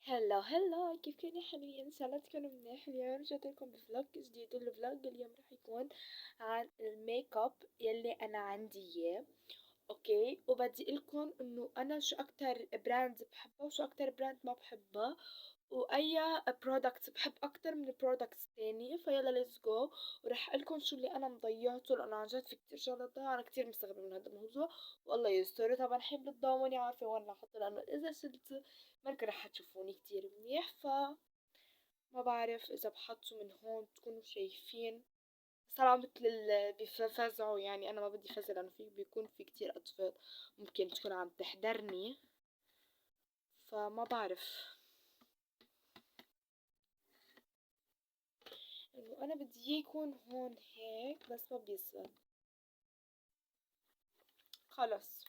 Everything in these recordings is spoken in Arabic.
هلا هلا، كيفكن يا حلوين؟ ان شاء الله تكونوا منيح. اليوم رجعت لكم بفلوج جديد، والفلوج اليوم راح يكون عن الميك اب يلي انا عندي اياه. اوكي، وبدي لكم انه انا شو اكتر براند بحبها وشو اكتر براند ما بحبها، واي برودكت بحب اكتر من برودكتس تانية. فيلا ليتس جو، وراح لكم شو اللي انا مضيعته، لانه عن جد في كتير شغلات ضايعة. انا كتير مستغربة من هذا الموضوع، والله يستر. طبعا حين بتضامني عارفة وين راح احط، لانه اذا شلت مركي راح تشوفوني كتير منيح. ما بعرف اذا بحطه من هون تكونوا شايفين. صار مثل بفزعوا، يعني انا ما بدي فزع لانه في بيكون في كتير اطفال ممكن تكون عم تحضرني، فما بعرف. انه انا بدي اياه يكون هون هيك، بس ما بيصير. خلص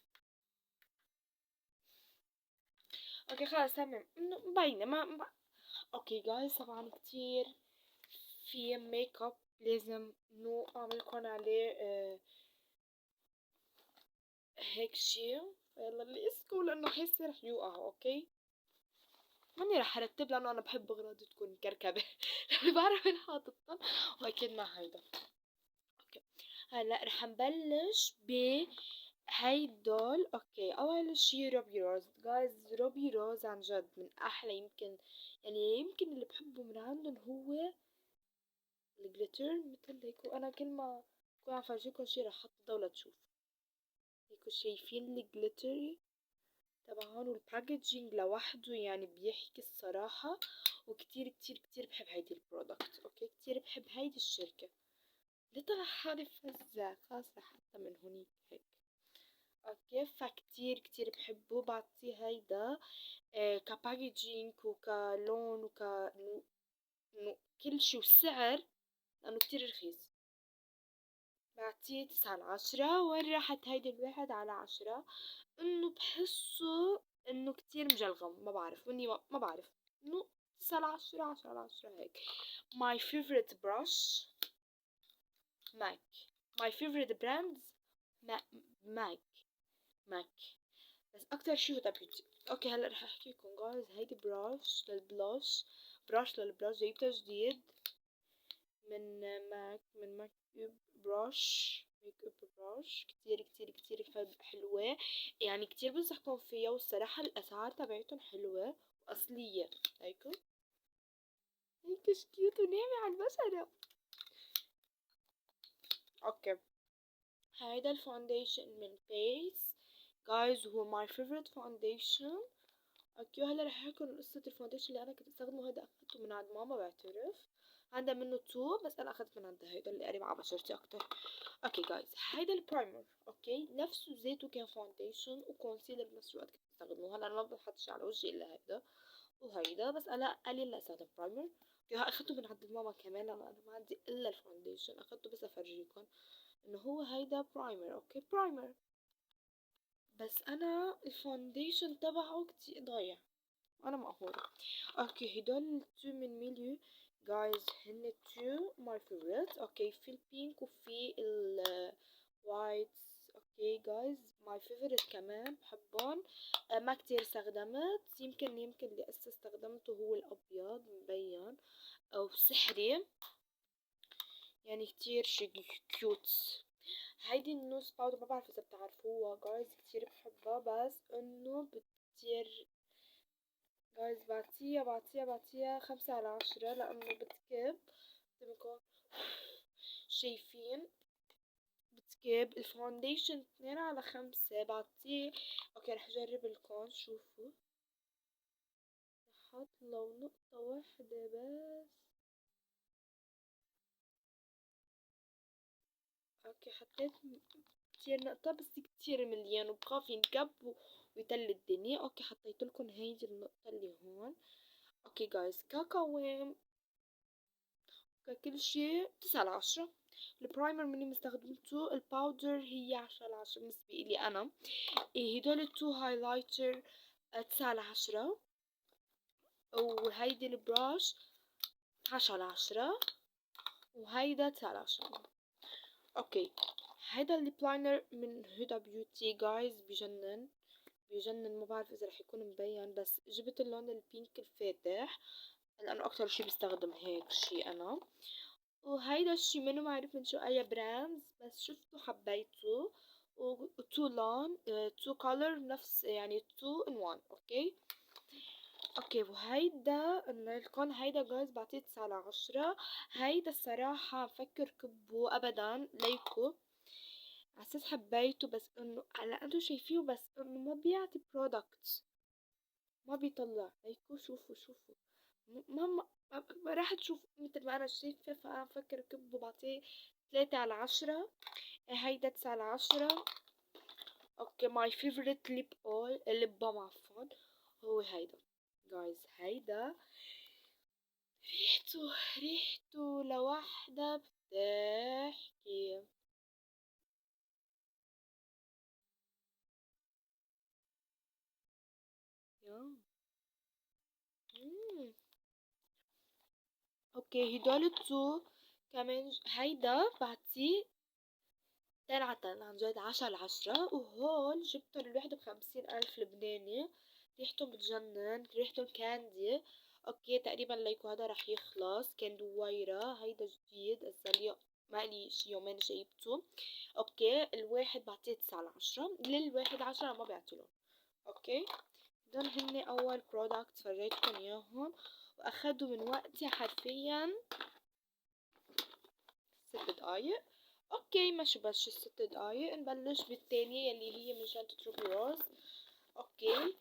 اوكي خلص تمام، انه مبينه ما. اوكي جايز، طبعا كتير في ميك اب لازم انه اعملكن عليه هيك شي. يلا اللي اسكو لانه حيصير رح يوقع. اوكي، ماني رح ارتب لانه انا بحب اغراضي تكون كركبة لاني بعرف وين حاططها، واكيد مع هيدا. اوكي، هلا رح نبلش ب هيدول. اوكي، اول شي روبي روز. جايز روبي روز عن جد من احلى، يمكن يعني يمكن اللي بحبه من عندهم هو الجليتر مثل هيك. وانا كل ما كون عم فرجيكم شي رح احط دولة تشوف هيكو. شايفين الجليتر تبعهم والباكجينج لوحده يعني بيحكي الصراحة. وكتير كتير كتير بحب هيدي البرودكت. اوكي، كتير بحب هيدي الشركة. ليه طلع حالي فزة؟ خلاص رح احطها من هونيك هيك. اوكي، فكتير كتير بحبه. بعطيه هيدا كباكجينج وكلون كل شي وسعر، لانه كتير رخيص. بعطيه 9/10. وين راحت هيدي الواحد على 10؟ انه بحسه انه كتير مجلغم. ما بعرف مني، ما بعرف انه 9/10، 10/10 هيك. my favorite brush ماك. my favorite brands ما ماك ماك. بس اكتر شي هو بيوتي. اوكي هلا رح احكي لكم جايز. هيدي براش جايبتها جديد من ماك، من ماك براش. ميك اب براش كتير كتير كتير حلوة، يعني كتير بنصحكم فيها. والصراحة الأسعار تبعتهم حلوة وأصلية. هيكو هيك كيوت وناعمة على البشرة. اوكي، هيدا الفاونديشن من بيس. جايز هو ماي فيفورت فاونديشن. اوكي، هلا رح احكي قصة الفاونديشن اللي انا كنت استخدمه. هيدا اخدته من عند ماما بعترف. عندها منه تو، بس انا اخدت من عندها هيدا اللي قريب على بشرتي اكتر. اوكي جايز، هيدا البرايمر. اوكي، نفسه زيته كان فاونديشن وكونسيلر بنفس الوقت كنت استخدمه. هلا انا ما بحطش على وجهي الا هيدا وهيدا، بس انا قليل لا استخدم برايمر. اوكي، اخدته من عند ماما كمان لانه انا ما عندي الا الفاونديشن. اخدته بس افرجيكم انه هو هيدا برايمر. اوكي برايمر، بس انا الفاونديشن تبعه كتير ضايع. انا مقهورة. اوكي، هدول تو من ميليو. جايز هن تو ماي فيفورت. اوكي، في البينك وفي الوايت. اوكي جايز، ماي فيفورت كمان بحبهم. ما كتير استخدمت. يمكن اللي هسه استخدمته هو الابيض مبين او سحري، يعني كتير كيوت. هيدي النوز باودر، ما بعرف اذا بتعرفوها جايز، كتير بحبها. بس انه كتير جايز بعطيها 5/10 لأنه بتكب زي شايفين. بتكب الفاونديشن 2/5 بعطيه. اوكي رح اجرب لكم شوفوا. رح احط لو نقطة واحدة بس. اوكي حطيت كتير نقطة، بس كتير مليان وبخاف ينكب ويتل الدنيا. اوكي حطيت لكم هيدي النقطة اللي هون. اوكي جايز، كاكاوين كل شي 9/10. البرايمر مني مستخدمته الباودر هي 10/10 بالنسبة إلي أنا. هدول التو هايلايتر 9/10. وهيدي البراش 10/10. وهيدا 9/10. اوكي، هيدا البلاينر من هدى بيوتي جايز بجنن. بيجنن. ما بعرف اذا رح يكون مبين، بس جبت اللون البينك الفاتح لانه اكتر شي بستخدم هيك شي انا. وهيدا الشي منو معروف من شو اي براندز، بس شفته حبيته. وتو لون تو كولر نفس يعني تو ان وان. اوكي اوكي. وهيدا لكم هيدا جايز بعطيه 9/10. هيدا الصراحة فكر كبه ابدا ليكو عساس حبيته، بس انه على انتو شايفيه، بس انه ما بيعطي برودكت، ما بيطلع ليكو. شوفوا ما راح تشوف مثل ما انا شايفة. فانا بفكر كبه بعطيه 3/10. هيدا 9/10. اوكي ماي فيفورت ليب اول ليب بالم عفوا هو هيدا جايز. هيدا ريحته لوحدها بتحكي. يا مم. اوكي هدول التو كمان هيدا بعطيه 10/10 عن جد. 10/10. وهول جبتهم الوحدة ب50,000 لبناني. ريحتهم بتجنن، ريحتهم كاندي. اوكي تقريبا ليكو هذا رح يخلص. كان دويرة. هيدا جديد الزليق ما لي شي يومين جايبته. اوكي الواحد بعطيه 9/10. للواحد 10 ما بعطيلون. اوكي دول هن اول برودكت فرجيتكم اياهم، واخدوا من وقتي حرفيا 6 دقايق. اوكي ماشي، بس 6 دقايق. نبلش بالتانية يلي هي من شنطة روبي روز. اوكي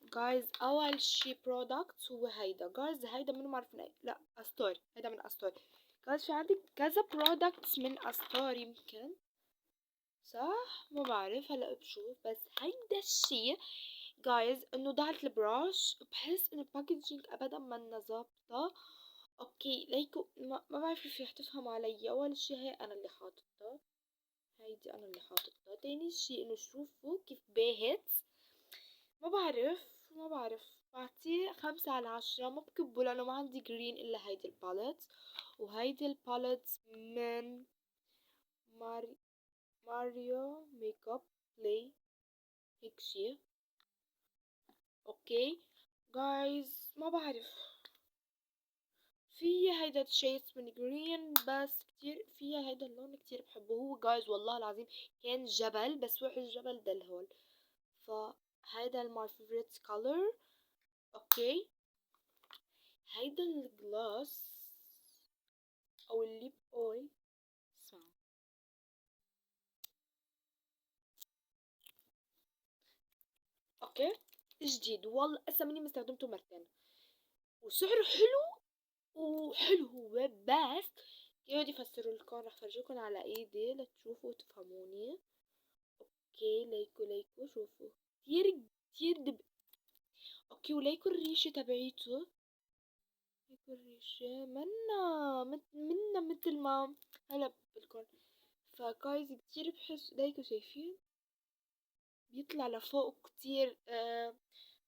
جايز اول شي برودكت هو هيدا جايز. هيدا منو معرفنا لا استور. هيدا من استور جايز. في عندي كذا برودكتس من استور يمكن صح ما بعرف هلا بشوف. بس هيدا الشي جايز انه ضاعت البراش. بحس انه الباكجينج ابدا منا ظابطة. اوكي ليكو ما بعرف كيف رح تفهم علي. اول شي هي انا اللي حاططها. هيدي انا اللي حاططها. تاني شي انه شوفوا كيف باهت. ما بعرف بعطيه 5/10. ما بكبه لانه ما عندي جرين الا هيدي الباليت. وهيدي الباليت من ماري ماريو ميك اب بلاي هيك شي. اوكي جايز ما بعرف. في هيدا الشيء من جرين بس كتير فيها هيدا اللون كتير بحبه. هو جايز والله العظيم كان جبل، بس روح الجبل دلهول. فهيدا الماي فيفورت كولر. اوكي هيدا الجلاس او الليب اويل. اسمعوا اوكي جديد والله هسه مني مستخدمته مرتين وسعره حلو. وحلو هو بس يقعد يفسروا لكم. رح فرجيكم على ايدي لتشوفوا وتفهموني. اوكي ليكو شوفوا كتير اوكي وليكو الريشة تبعيته. ليكو الريشة منا مثل ما هلا بالكم. فجايز كتير بحس ليكو شايفين بيطلع لفوق كتير.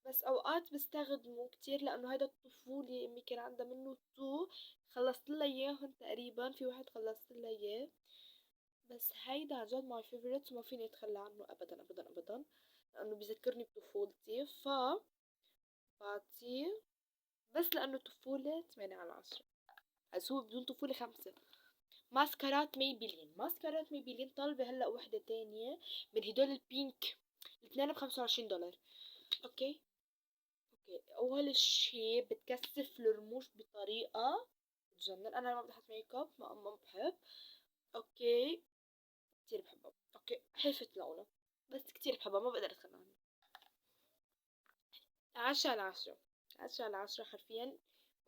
بس اوقات بستخدمه كتير لانه هيدا الطفولي امي كان عندها منه تو. خلصت لها اياهم تقريبا. في واحد خلصت لها اياه. بس هيدا عن جد ماي فيفورت وما فيني اتخلى عنه ابدا ابدا ابدا لانه بيذكرني بطفولتي. بعطيه بس لانه طفولة 8/10. بس هو بدون طفولة 5. ماسكارات ميبيلين طالبة هلا وحدة تانية من هدول البينك. الاثنين ب25 دولار. اوكي اول شي بتكثف الرموش بطريقة بتجنن. انا ما بدي احط ميك اب ما بحب. اوكي كتير بحبها. اوكي حلفت لونه بس كتير بحبها ما بقدر اتخلى عنها. 10/10. 10/10 حرفيا.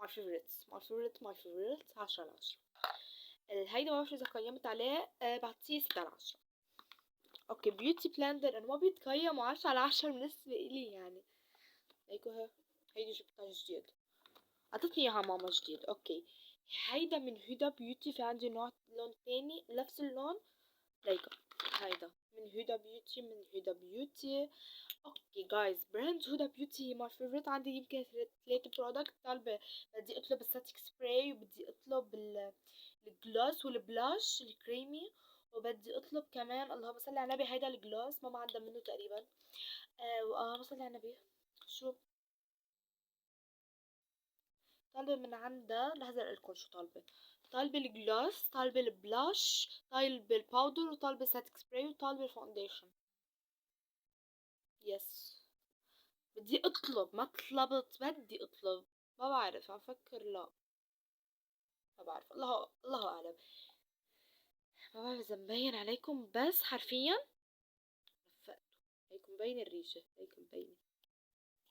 ماي فيفورت 10/10. هيدا ما بعرف اذا قيمت عليه. بعطيه 6/10. اوكي بيوتي بلندر انا ما بيتقيم 10/10 بالنسبة الي يعني. هيكو هيدي جبتها جديد. عطتني اياها ماما جديد. اوكي هيدا من هدى بيوتي. في عندي نوع لون تاني نفس اللون ليكا. هيدا من هدى بيوتي. اوكي جايز براند هدى بيوتي ماي فيفورت. عندي يمكن 3 برودكت طالبة. بدي اطلب الستاتيك سبراي وبدي اطلب الجلوس والبلاش الكريمي وبدي اطلب كمان، اللهم صل على النبي، هيدا الجلوس ماما عندها منه تقريبا. اللهم صل على النبي. شو طالبة من عندها؟ لحظة اقولكن شو طالبة. طالبة الجلوس، طالبة البلاش، طالبة الباودر، وطالبة ساتيك سبراي، وطالبة الفاونديشن. يس. بدي اطلب، ما طلبت، بدي اطلب. ما بعرف، عم فكر، لا ما بعرف، الله اعلم. ما بعرف اذا مبين عليكم، بس حرفيا نفقته. هيكم مبين الريشة، هيكم مبين.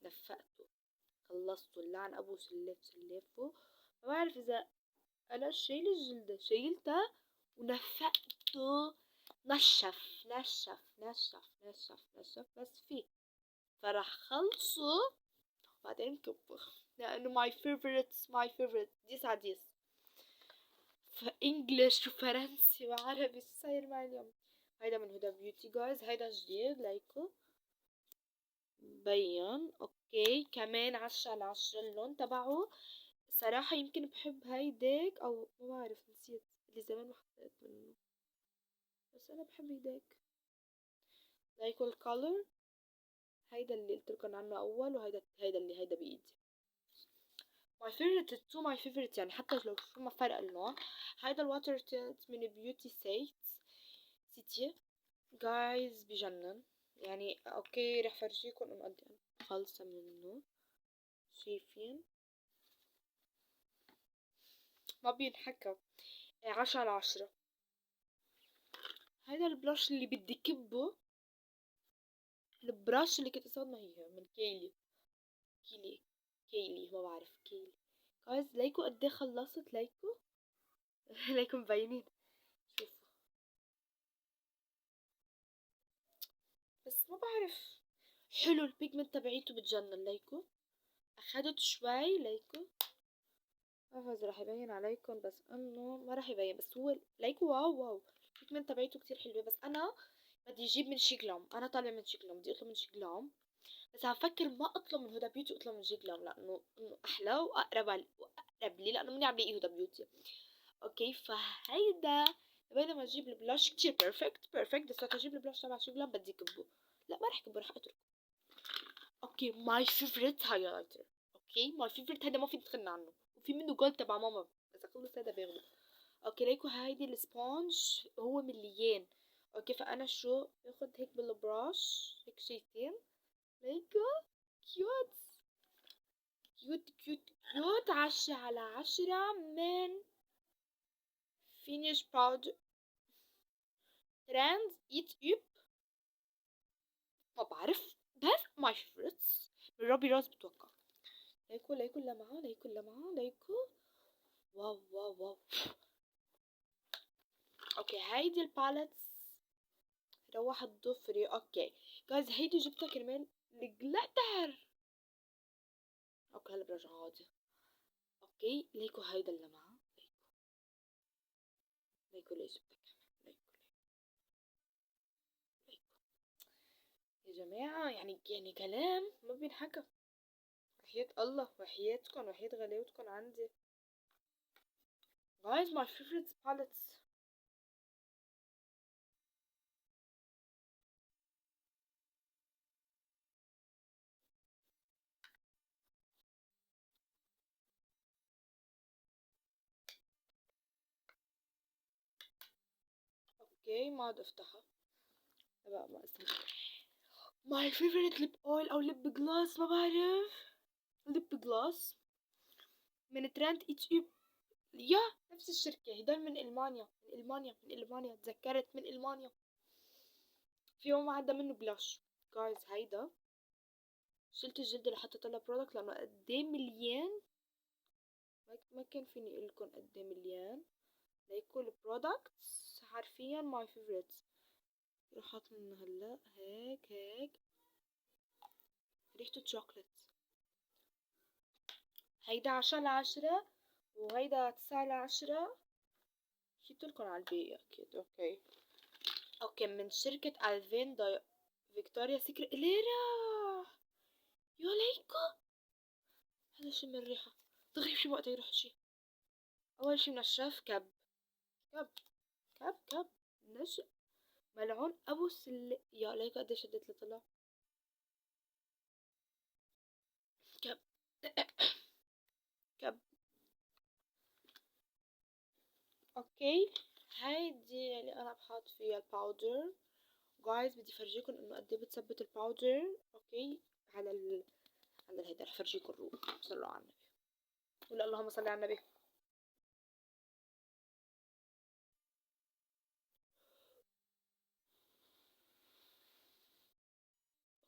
نفقته. خلصته، اللعن ابو سلفه. ما بعرف اذا انا شايل الجلدة، شايلتها ونفقته. نشف بس فيه. فراح خلصه بعدين كبه، لانه my favorite ديس على ديس. فانجلش وفرنسي وعربي، شو صاير معي اليوم؟ هيدا من هدى بيوتي جايز، هيدا جديد لايكو. مبين اوكي، كمان 10/10 اللون تبعه. صراحة يمكن بحب هيداك، او ما بعرف، نسيت اللي زمان ما حطيت منه، بس انا بحب هيداك. لايكو الكولر. هيدا اللي قلتلكن عنه اول، وهيدا اللي هيدا بايدي. my favorite التو my favorite، يعني حتى لو شو ما فرق النوع. هيدا الواتر تيلت من بيوتي سيتي جايز، بجنن. يعني اوكي رح فرجيكم انه قد ايه خالصة منه. شايفين؟ ما بينحكى. 10/10. هيدا البلاش اللي بدي كبه. البراش اللي كنت استخدمها هي من كيلي كيلي، ما بعرف، كيلي. جايز ليكو قد ايه خلصت، ليكو. ليكو مبينين. شوفوا. بس ما بعرف. حلو البيجمنت تبعيته بتجنن، ليكو. اخدت شوي، ليكو. ما بعرف اذا رح يبين عليكم، بس انه ما رح يبين، بس هو ليكو واو. البيجمنت تبعيته كتير حلوة، بس انا بدي اجيب من شيجلام. انا طالعة من شيجلام، بدي اطلب من شيجلام. بس عم فكر ما اطلب من هدى بيوتي، اطلب من جيجلام، لانه احلى واقرب لي، لانه مني عم لاقي هدى بيوتي. اوكي فهيدا. بينما ما اجيب البلاش كتير بيرفكت، بس وقت اجيب البلاش تبع شيجلام بدي كبه. لا ما رح كبه، رح اتركه. اوكي ماي فيفورت هايلايتر. اوكي ماي فيفورت، هيدا ما في تتخنى عنه. وفي منه جولد تبع ماما، اذا خلص هيدا باخده. اوكي ليكو هيدي السبونج، هو مليان. اوكي فانا شو باخد هيك بالبراش، هيك شيتين. ليكو كيوت كيوت 10/10 من فينيش باودر ترند ايت اب. ما بعرف، بس ماي فيفورتس من روبي روز بتوقع. ليكو لمعة. واو. اوكي هيدي الباليتس. روح الضفري. اوكي جايز هيدي جبتها كرمال الجلتر. اوكي هلا برجع عادي. اوكي ليكو هيدا اللمعة. ليكو ليش جبتها كمان. ليكو يا جماعة، يعني كلام ما بينحكى. وحياة الله، وحياتكم، وحياة غلاوتكم عندي. guys my favorite palettes. اوكي ما عاد افتحها. لا ما اسمه my favorite lip oil او lip gloss، ما بعرف. lip gloss من ترند اتش اب. يا نفس الشركة، هدول من المانيا تذكرت، من المانيا. في يوم عدا منه بلاش. جايز هيدا شلت الجلد اللي حطيت لها برودكت، لانه قديه مليان. ما كان فيني اقولكن قديه مليان. ليكو البرودكتس حرفيا ماي فيفورتس. رح احط منه هلا هيك. ريحته شوكلت. هيدا 10/10 وهيدا 9/10. حكيتلكن على الباقي اكيد. اوكي من شركة الفين فيكتوريا سيكريت ليرا. يا ليكو. هذا شي من الريحة دغري شي وقت يروح شي. اول شي منشف كب. نشأ ملعون ابو يا ليك قد شدت لطلع كب كب. اوكي، هيدي اللي انا بحط فيها الباودر. جايز بدي فرجيكم انه قد ايه بتثبت الباودر. اوكي، على على الهيدا رح فرجيكم الروح. صلوا على النبي، ولا اللهم صل على النبي.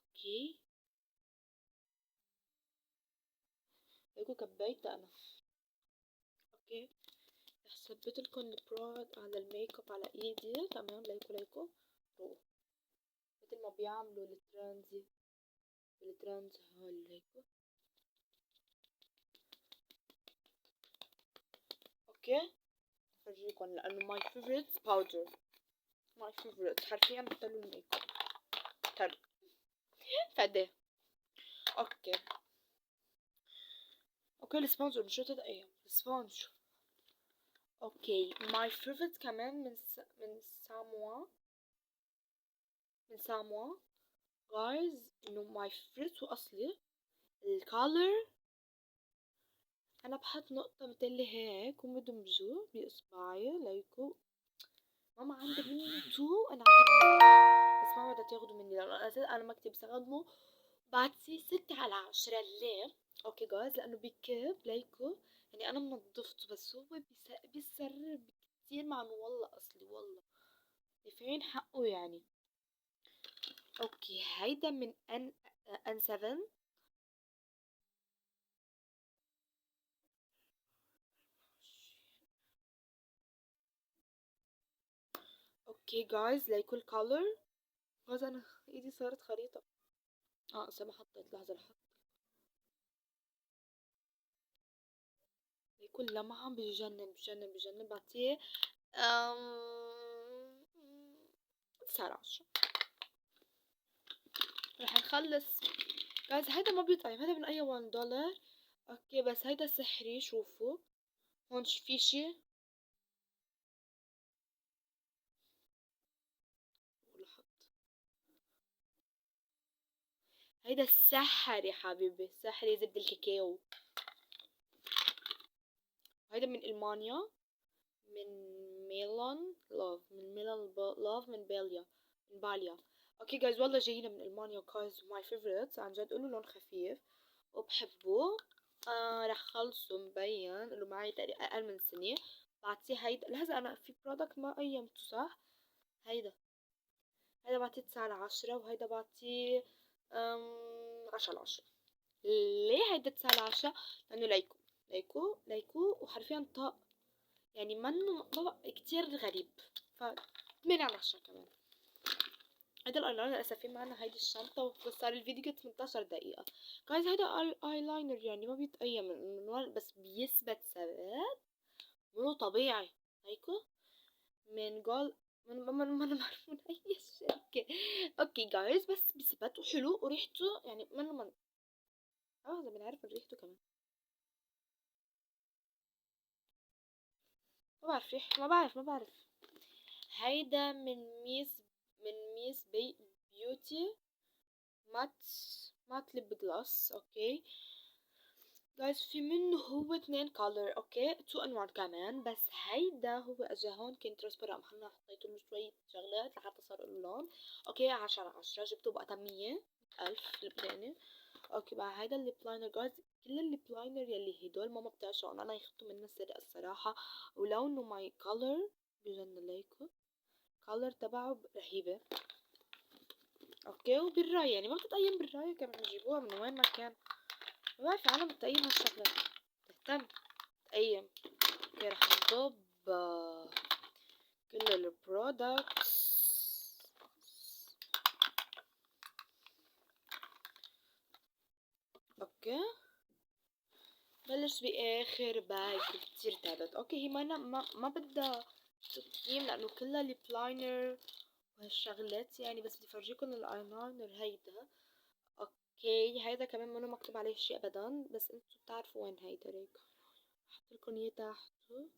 اوكي، ليكو كبيت انا. اوكي، رح ثبت لكم البرود على الميك اب على ايدي. تمام، ليكو روح مثل ما بيعملوا الترندز هول ليكو. اوكي، فرجيكم لانه ماي فيفورت باودر، ماي فيفورت حرفيا بتلو الميك اب تلو فده. اوكي اوكي، السبونج مش ايام السبونج. اوكي، ماي فيفورت كمان من ساموا جايز، انه ماي فيفورت واصلي الكالر. انا بحط نقطة مثل هيك ومدمجه باصبعي ليكو. ماما عندي بنتو انا عندي بس ما بدها تاخده مني لانه انا ما كتير بستخدمه. بعطيه 6/10. ليه؟ اوكي جايز، لانه بكب ليكو. يعني انا منظفته بس هو بيسرب كتير مع انه والله اصلي والله دافعين حقه يعني. اوكي، هيدا من ان 7. اوكي جايز، ليكو الكولر. جايز انا ايدي صارت خريطة. ما حطيت، لحظة رح احط. ليكو اللمعة بجنن بعطيه 19. رح نخلص جايز. هيدا ما بيطعم، هيدا من اي $1. اوكي، بس هيدا سحري. شوفوا هون في شي لاحظت. هيدا السحري حبيبي، سحري زبدة الكاكاو. هيدا من المانيا، من ميلان لوف، من ميلان لوف، من باليا. اوكي جايز، والله جايين من المانيا جايز. ماي فيفورت عن جد، له لون خفيف وبحبه. رح خلصه مبين انه معي تقريبا اقل من سنة. بعطيه هيدا لهذا انا في برودكت ما قيمته صح. هيدا بعطيه 9/10 وهيدا بعطيه 10/10. ليه هيدا 9/10؟ لانه ليكو وحرفيا طاق. يعني منه طبق كتير غريب. ف 8/10 كمان. هيدا الايلاينر الاسفين معنا هيدي الشنطة، وصار الفيديو 18 دقيقة. جايز هيدا ايلاينر يعني ما بيتقيم بس بيثبت ثبات مو طبيعي. هيكو من جول من اي شركة. اوكي جايز، بس بثبات وحلو وريحته يعني من اذا بنعرف من ريحته كمان. ما بعرف. هيدا من ميس بيوتي مات ليب جلاس. اوكي جايز، في منه هو 2 كولر. اوكي 2 انواع كمان، بس هيدا هو اجا هون كان ترانسبيرنت. محلنا حطيت له شوية شغلات لحتى صار له لون. اوكي 10/10 جبته بقى 100,000 لبناني. اوكي بقى هيدا الليب لاينر جايز. كل الليب لاينر يلي هدول ماما بتعشقهم، انا يخطوا منها سر الصراحة. ولونه ماي كولر بجنن ليكو. كولر تبعه رهيبة. اوكي، وبالراية يعني ما بتتقيم بالراية كمان يجيبوها من وين ما كان. ما بعرف عالم بتقيم هالشغلات، تهتم تقيم. اوكي رح نضب كل البرودكتس. اوكي بلش باخر باج كتير تعبت. اوكي هي ما بدها تقييم لانه كلها ليب لاينر وهالشغلات يعني. بس بدي فرجيكم الايلاينر هيدا. اوكي هيدا كمان منو مكتوب عليه شي ابدا، بس انتو بتعرفوا وين هيدا. ريك حط لكم اياه تحته.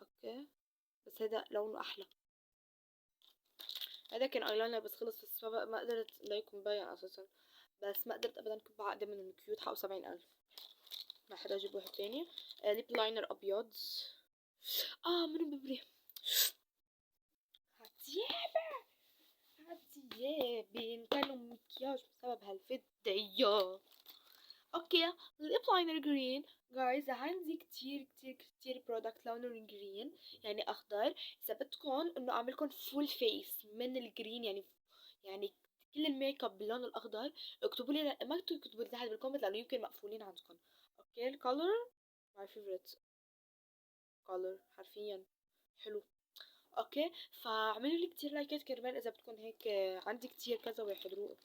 اوكي بس هذا لونه احلى. هذا كان ايلاينر بس خلص، بس ما قدرت لا يكون باين اساسا، بس ما قدرت ابدا كب عقدة من الكيوت حقه 70,000. راح اجيب واحد تاني. ليب لاينر ابيض. منو ببري. عتيابة عتيابة كانوا مكياج بسبب هالفيديو. اوكي، الليب لاينر جرين. جايز عندي كتير برودكت لونه جرين يعني اخضر. اذا بدكم انه اعملكم فول فيس من الجرين يعني كل الميك اب باللون الاخضر، اكتبوا لي، ما تكتبوا لي تحت بالكومنت لانه يمكن مقفولين عندكم. اوكي، الكولر ماي فيفورت كولر حرفيا حلو. اوكي، فاعملوا لي كتير لايكات كرمال اذا بدكم هيك. عندي كتير كذا واحد روق.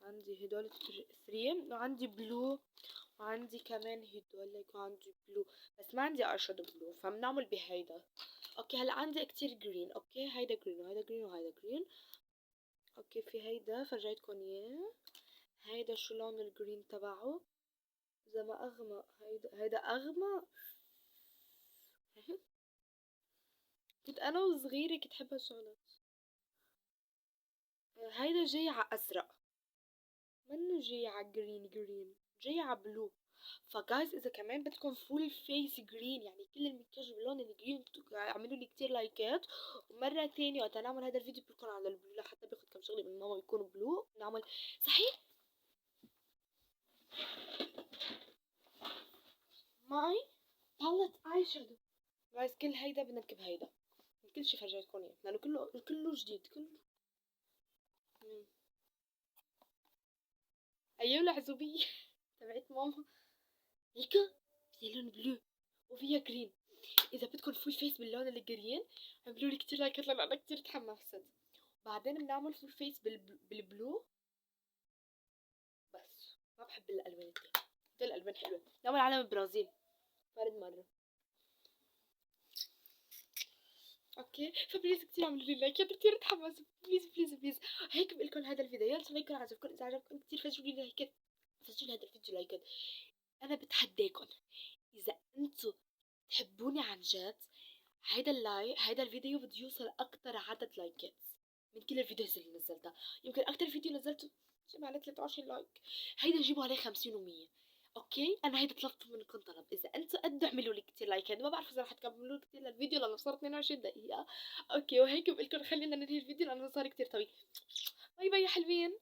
عندي هدول 3 وعندي بلو، وعندي كمان هدول وعندي بلو، بس ما عندي ارشد بلو فبنعمل بهيدا. اوكي، هلا عندي كتير جرين. اوكي، هيدا جرين وهيدا جرين وهيدا جرين. اوكي، في هيدا فرجيتكم اياه. هيدا شو لون الجرين تبعه؟ اذا ما اغمق هيدا اغمق. كنت انا وصغيرة كنت احب هالشغلات. هيدا جاي ع ازرق، منه جاي ع جرين، جاي ع بلو. فجايز اذا كمان بدكم فول فيس جرين يعني كل المكياج باللون الجرين، اعملوا لي كتير لايكات. ومرة تانية وقت نعمل هذا الفيديو بيكون على البلو لحتى باخد كم شغلة من ماما يكونوا بلو نعمل. صحيح معي باليت اي شادو. جايز كل هيدا بنركب هيدا، كل شي فرجيتكم اياه لانه كله جديد كله. مم. ايام العزوبية تبعت ماما هيك فيها لون بلو وفيها جرين. اذا بدكم فول فيس باللون الجرين اعملوا لي كتير لايكات لانه انا كتير تحمست. بعدين بنعمل فول فيس بالبلو. بس ما بحب الالوان التانية، هدول الالوان حلوه. نعمل علم البرازيل فرد مره. اوكي، فبليز كتير اعملوا لي لايكات كتير تحمست. بليز هيك بقول هذا الفيديو يا ريت يكون عجبكم. اذا عجبكم كتير فجروا لي لايكات، فجروا هذا الفيديو لايكات. انا بتحداكم اذا انتو تحبوني عن جد، هيدا الفيديو بده يوصل اكتر عدد لايكات من كل الفيديوز اللي نزلتها. يمكن اكتر فيديو نزلته جيب عليه 23 لايك، هيدا جيبوا عليه 50 و100. اوكي، انا هيدا طلبته منكم طلب. اذا انتم قد اعملوا لي كتير لايكات، ما بعرف اذا رح تكملوا لي كتير للفيديو لانه صار 22 دقيقة. اوكي، وهيك بقول لكم خلينا ننهي الفيديو لانه صار كتير طويل. باي باي يا حلوين.